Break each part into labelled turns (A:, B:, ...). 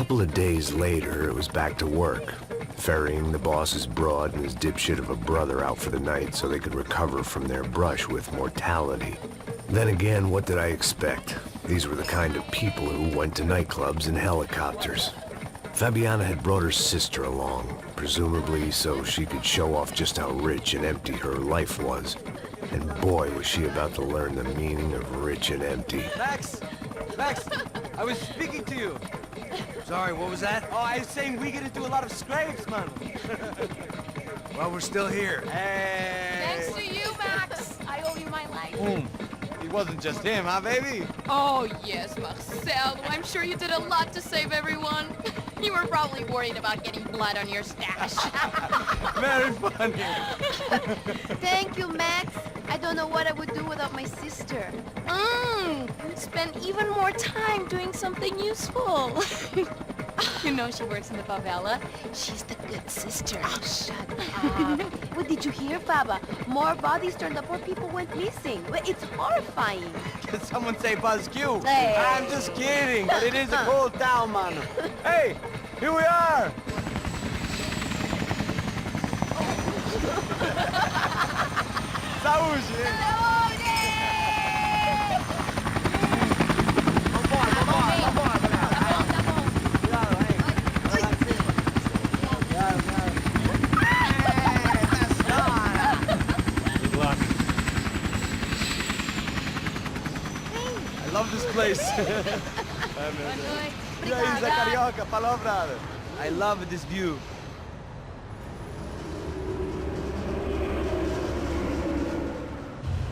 A: couple of days later, it was back to work, ferrying the boss's broad and his dipshit of a brother out for the night so they could recover from their brush with mortality. Then again, what did I expect? These were the kind of people who went to nightclubs in helicopters. Fabiana had brought her sister along, presumably so she could show off just how rich and empty her life was. And boy, was she about to learn the meaning of rich and empty.
B: Max! Max! I was speaking to you.
C: Sorry, what was that?
B: Oh, I was saying we get to do a lot of scrapes, man.
C: Well, we're still here.
B: Hey!
D: Thanks to you, Max. I owe you my life.
B: Boom. It wasn't just him, huh, baby?
D: Oh, yes, Marcel. I'm sure you did a lot to save everyone. You were probably worried about getting blood on your stash.
B: Very funny.
E: Thank you, Max. I don't know what I would do without my sister.
D: Spend even more time doing something useful. You know she works in the favela. She's the good sister.
E: Oh, shut up. What did you hear, Baba? More bodies turned up, more people went missing. It's horrifying.
B: Did someone say Buzz Q?
E: Hey.
B: I'm just kidding, but it is a cold town, man. Hey, here we are. Saúde! I love this place. E aí, Zé Carioca, falou, brother. I love this view.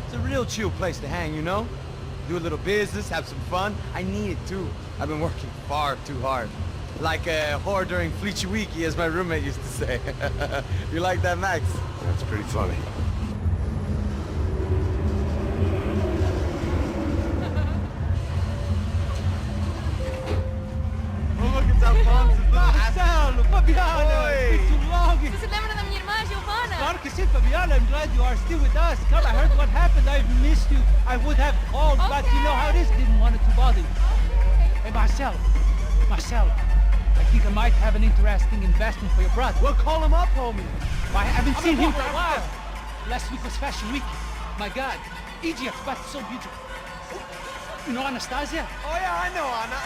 B: It's a real chill place to hang, you know? Do a little business, have some fun. I need it too. I've been working far too hard. Like a whore during Fleechy Weeky, as my roommate used to say. You like that, Max?
A: That's pretty funny.
F: Marcelo, Fabiana, it's been too long.
D: Você se lembra da minha irmã, Giovanna?
F: Claro que sim, Fabiana. I'm glad you are still with us. Come, I heard what happened. I've missed you. I would have called, but you know how it is. Didn't want it to bother you. Hey, Marcelo, I think I might have an interesting investment for your brother.
B: Well, call him up, homie.
F: I haven't seen him for a while. Last week was Fashion Week. My God, Egypt, but so beautiful. You know Anastasia?
B: Oh yeah, I know Anna.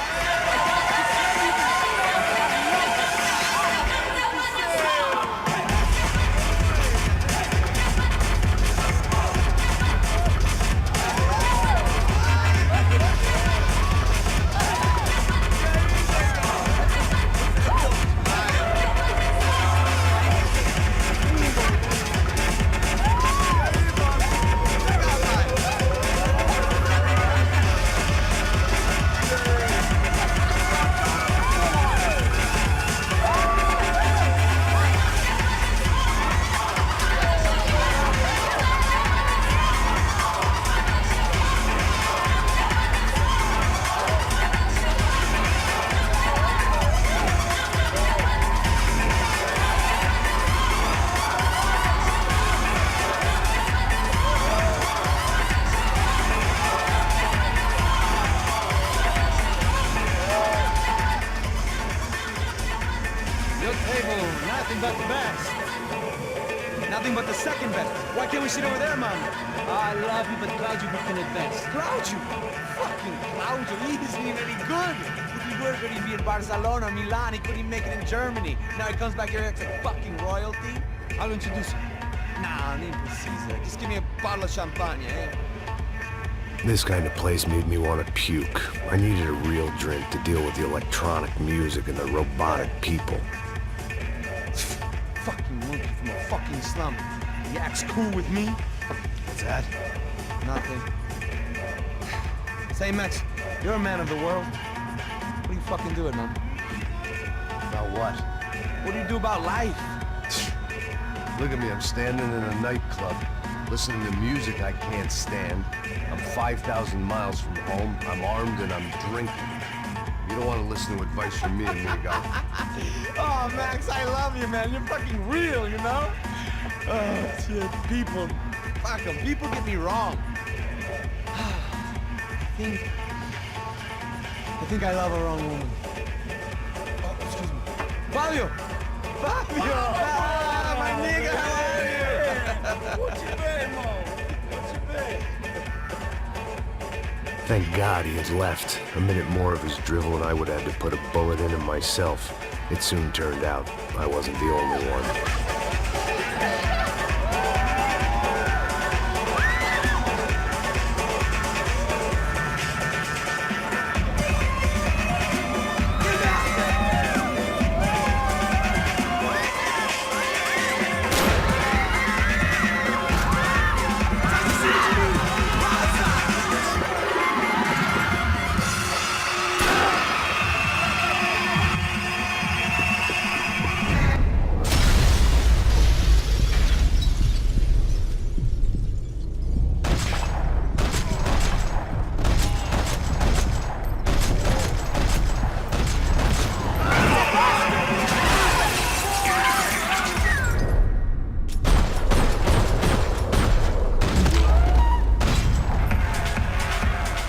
B: Nothing but the best. Nothing but the second best. Why can't we sit over there, man?
F: I love you, but Claudio booked in advance.
B: Claudio? Fucking Claudio, he isn't even any good. If he were going to be in Barcelona, Milan, he couldn't make it in Germany. Now he comes back here and acts like fucking royalty.
F: I'll introduce you.
B: Nah, nem precisa. Just give me a bottle of champagne, eh?
A: This kind of place made me want to puke. I needed a real drink to deal with the electronic music and the robotic people.
B: Fucking monkey from a fucking slum. He acts cool with me.
A: What's that?
B: Nothing. Say, Max, you're a man of the world. What are you fucking doing, man?
A: About what?
B: What do you do about life?
A: Look at me, I'm standing in a nightclub, listening to music I can't stand. I'm 5,000 miles from home, I'm armed and I'm drinking. You don't want to listen to advice from me, amigo.
B: Oh, Max, I love you, man. You're fucking real, you know? Oh, shit, people. Fuck 'em. People get me wrong. I think I love a wrong woman. Fabio! Fabio! Ah, my nigga, how are you?
A: Thank God he had left. A minute more of his drivel and I would have had to put a bullet in him myself. It soon turned out I wasn't the only one.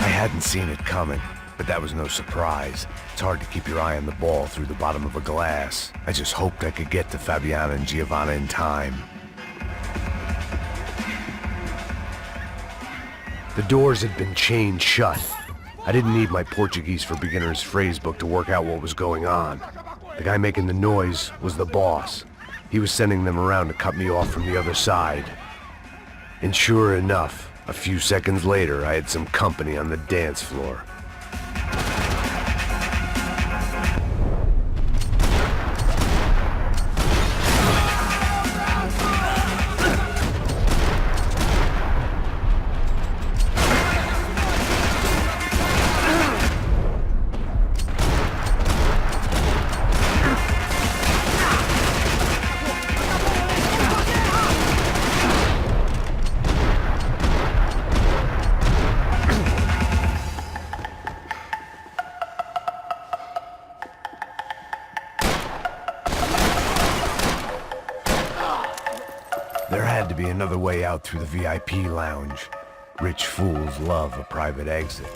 A: I hadn't seen it coming, but that was no surprise. It's hard to keep your eye on the ball through the bottom of a glass. I just hoped I could get to Fabiana and Giovanna in time. The doors had been chained shut. I didn't need my Portuguese for Beginners phrase book to work out what was going on. The guy making the noise was the boss. He was sending them around to cut me off from the other side. And sure enough, a few seconds later, I had some company on the dance floor. There had to be another way out through the VIP lounge. Rich fools love a private exit.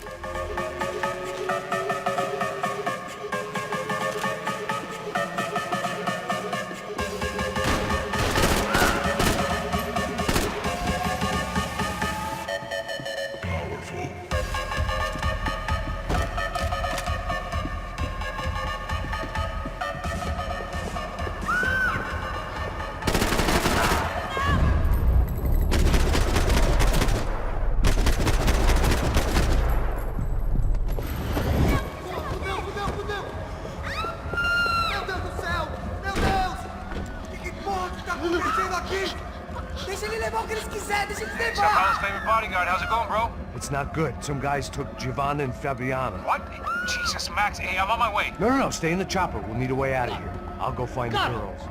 C: How's it going, bro?
A: It's not good. Some guys took Giovanna and Fabiana.
C: What? Jesus, Max. Hey, I'm on my way.
A: No, stay in the chopper. We'll need a way out of here. I'll go find the girls.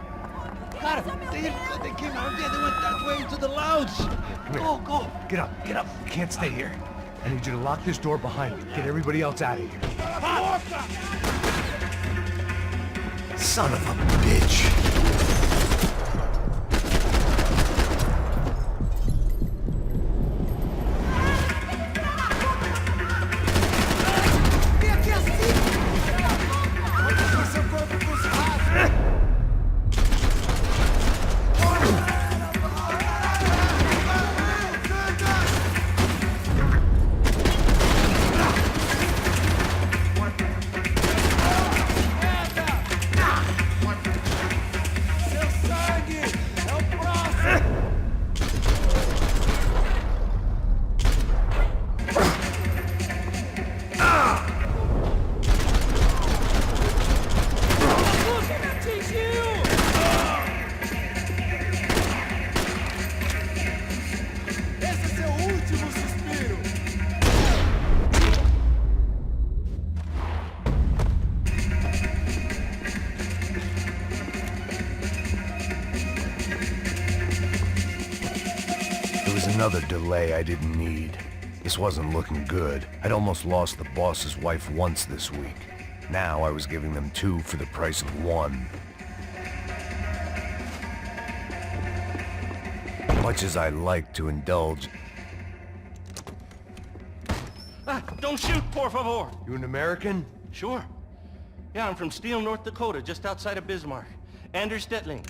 F: Got it. They came out there. They went that way into the lounge.
A: Come here.
F: Go.
A: Get up. You can't stay here. I need you to lock this door behind me. Get everybody else out of here. Son of a bitch. Another delay I didn't need. This wasn't looking good. I'd almost lost the boss's wife once this week. Now I was giving them two for the price of one. Much as I like to indulge...
G: Don't shoot, por favor.
A: You an American?
G: Sure. Yeah, I'm from Steele, North Dakota, just outside of Bismarck. Anders Stetling.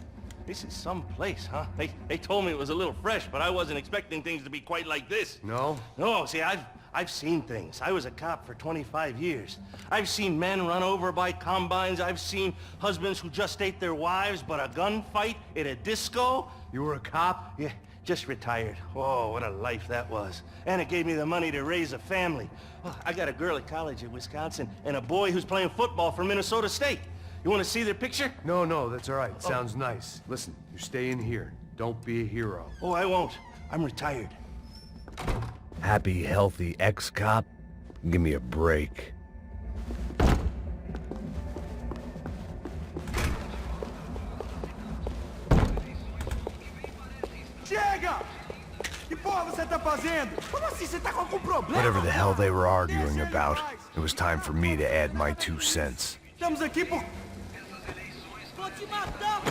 G: This is some place, huh? They told me it was a little fresh, but I wasn't expecting things to be quite like this.
A: No?
G: No, see, I've seen things. I was a cop for 25 years. I've seen men run over by combines. I've seen husbands who just ate their wives, but a gunfight at a disco.
A: You were a cop?
G: Yeah, just retired. Oh, what a life that was. And it gave me the money to raise a family. Oh, I got a girl at college at Wisconsin and a boy who's playing football for Minnesota State. You want to see their picture?
A: No, that's all right. Sounds nice. Listen, you're staying here. Don't be a hero.
G: Oh, I won't. I'm retired.
A: Happy, healthy ex-cop? Give me a break.
B: Chega! Que porra você tá fazendo? Como assim você tá com algum problema?
A: Whatever the hell they were arguing about, it was time for me to add my 2 cents.
B: Estamos aqui por...
F: Vou te matar,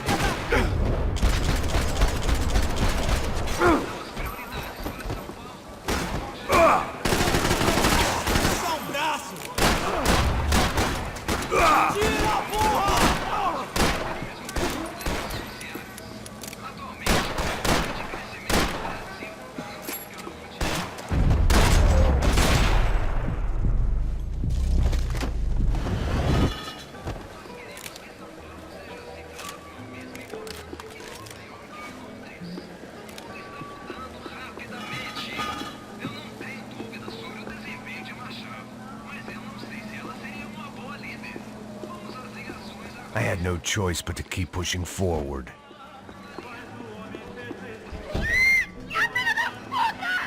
B: Dá um braço! Tira, porra!
A: I had no choice but to keep pushing forward.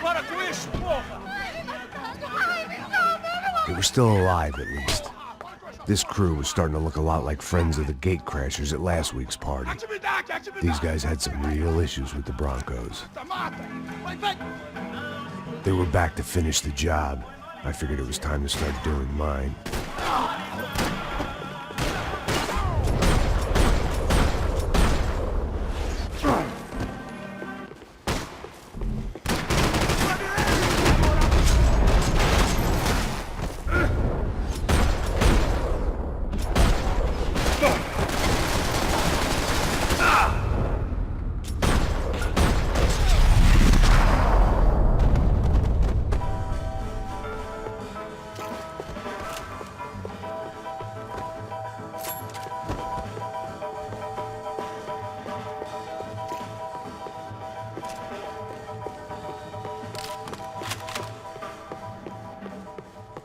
F: Para com isso, porra!
A: They were still alive, at least. This crew was starting to look a lot like friends of the gatecrashers at last week's party. These guys had some real issues with the Broncos. They were back to finish the job. I figured it was time to start doing mine.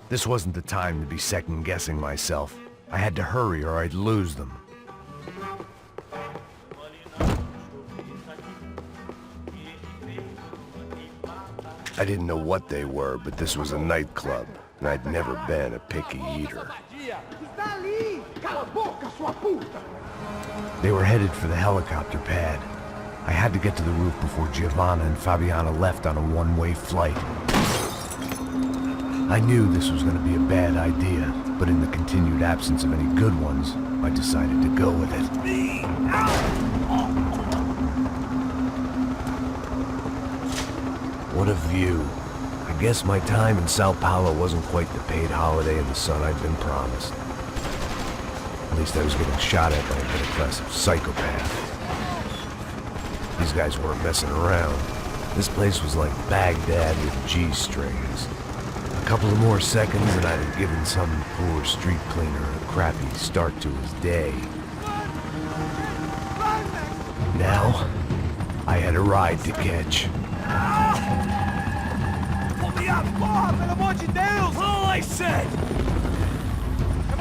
A: This wasn't the time to be second-guessing myself. I had to hurry or I'd lose them. I didn't know what they were, but this was a nightclub, and I'd never been a picky eater. They were headed for the helicopter pad. I had to get to the roof before Giovanna and Fabiana left on a one-way flight. I knew this was going to be a bad idea, but in the continued absence of any good ones, I decided to go with it. What a view. I guess my time in Sao Paulo wasn't quite the paid holiday in the sun I'd been promised. At least I was getting shot at by a middle-class psychopath. These guys weren't messing around. This place was like Baghdad with G-strings. A couple of more seconds and I'd have given some poor street cleaner a crappy start to his day. Now, I had a ride to catch.
B: Pull me up, porra, pelo amor de Deus!
A: All I said!
F: Come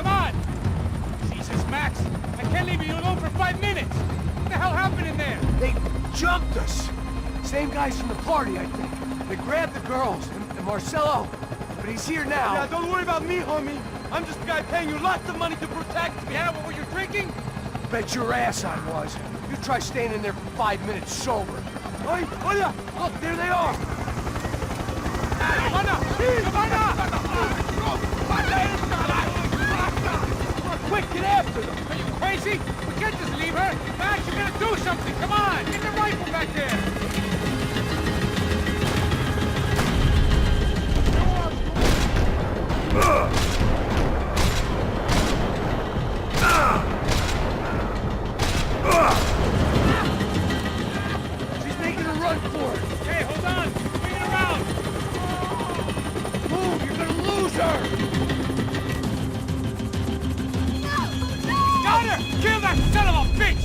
F: on! Jesus, Max, I can't leave you alone for 5 minutes! What the hell happened in there?
H: They jumped us. Same guys from the party, I think. They grabbed the girls and Marcelo, but he's here now.
B: Yeah, don't worry about me, homie. I'm just a guy paying you lots of money to protect me.
F: Yeah, what were you drinking?
H: Bet your ass I was. You try staying in there for 5 minutes sober.
B: Oi, olha!
H: Look, there they are.
F: Quick, get after them! Are you crazy? We can't just leave her! Max, you gotta do something! Come on! Get the rifle back there!
H: run for it!
F: Hey, hold on! Bring it around!
H: Move! You're gonna lose her!
F: Got her! Kill that son of a bitch!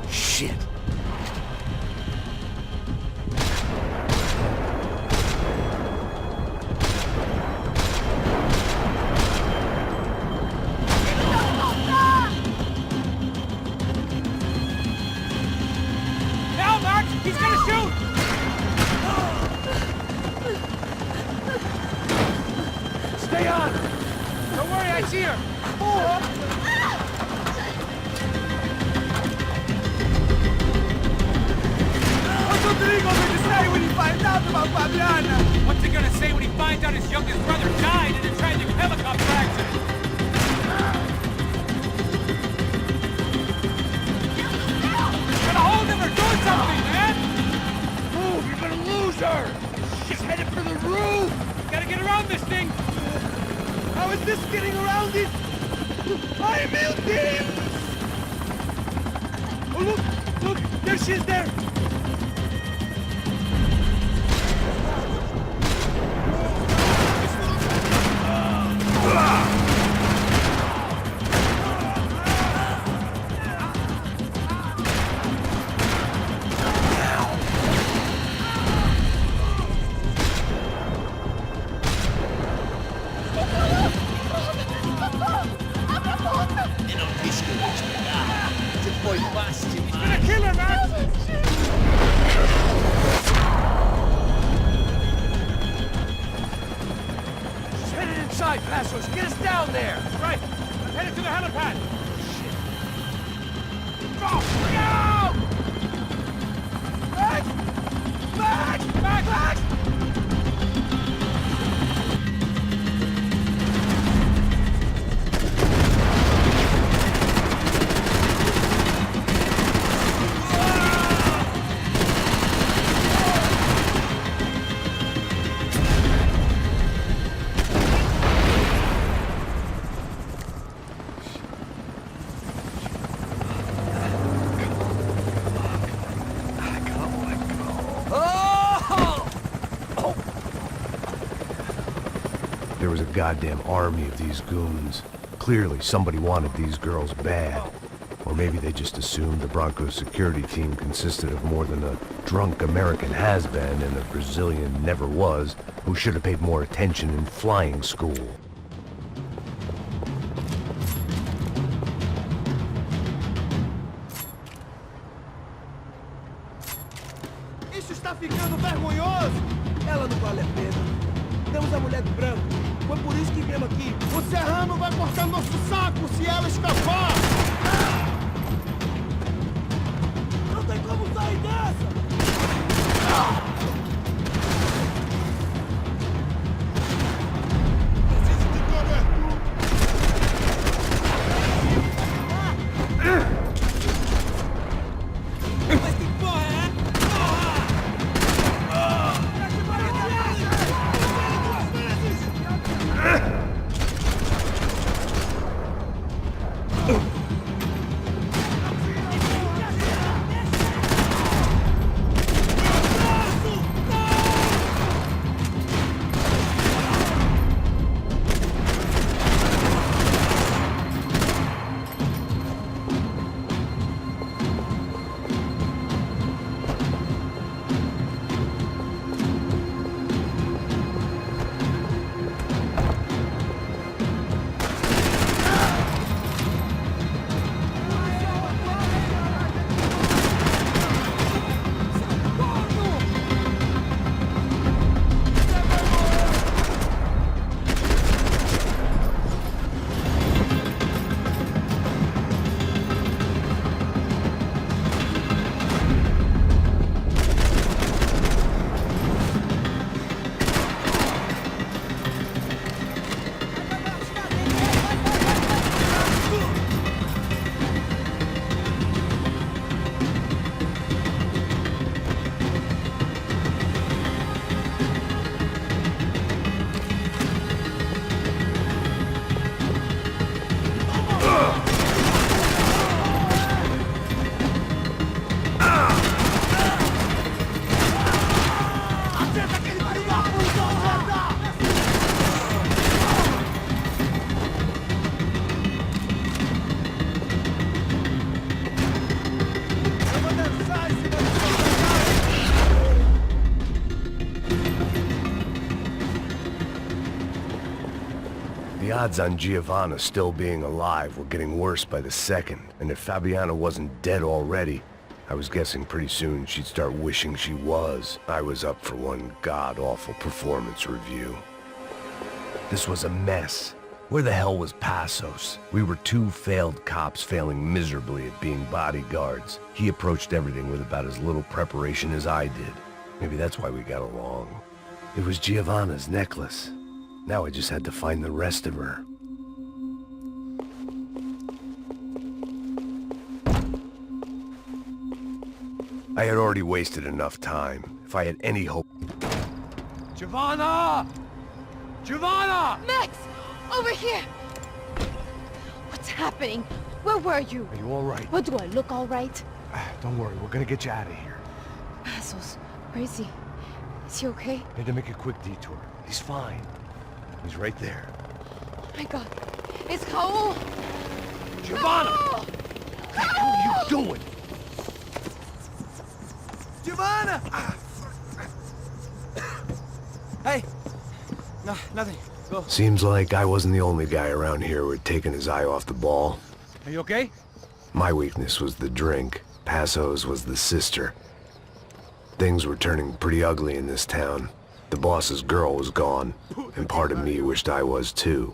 A: Shit.
F: Now, Max! He's gonna shoot!
H: Stay on her!
F: Don't worry, I see her!
B: What's Rodrigo going to say when he finds out about Fabiana?
F: What's he gonna say when he finds out his youngest brother died in a tragic helicopter accident? Gotta hold him or do something, man!
H: Move! You're gonna lose her! She's headed for the roof!
F: Gotta get around this thing!
B: How is this getting around it? Ai, meu Deus! Oh, look! Look! There she is there!
F: He's gonna kill her, Max!
H: She's headed inside, Passos! Get us down there!
F: Right! I'm headed to the helipad!
H: Go! No! Max! Max! Max! Max!
A: There was a goddamn army of these goons. Clearly, somebody wanted these girls bad. Or maybe they just assumed the Broncos security team consisted of more than a drunk American has-been and a Brazilian never-was who should have paid more attention in flying school.
B: Isso está ficando vergonhoso! Ela não vale a pena. Temos a mulher de branco. Foi por isso que viemos aqui. O Serrano vai cortar nosso saco se ela escapar! Não tem como sair dessa! Preciso de cobertura! Mas que porra é?
A: odds on Giovanna still being alive were getting worse by the second, and if Fabiana wasn't dead already, I was guessing pretty soon she'd start wishing she was. I was up for one god-awful performance review. This was a mess. Where the hell was Passos? We were two failed cops failing miserably at being bodyguards. He approached everything with about as little preparation as I did. Maybe that's why we got along. It was Giovanna's necklace. Now I just had to find the rest of her. I had already wasted enough time. If I had any hope...
H: Giovanna! Giovanna!
D: Max! Over here! What's happening? Where were you?
H: Are you all right?
E: What, do I look all right?
H: Don't worry, we're gonna get you out of here.
E: Passos, where is he? Is he okay?
H: Need to make a quick detour. He's fine. He's right there.
E: Oh my god. It's Raul!
H: Giovanna!
E: No!
H: What the hell are you doing?
B: Giovanna! Hey! No, nothing. Go.
A: Seems like I wasn't the only guy around here who had taken his eye off the ball.
F: Are you okay?
A: My weakness was the drink. Passos was the sister. Things were turning pretty ugly in this town. The boss's girl was gone, and part of me wished I was too.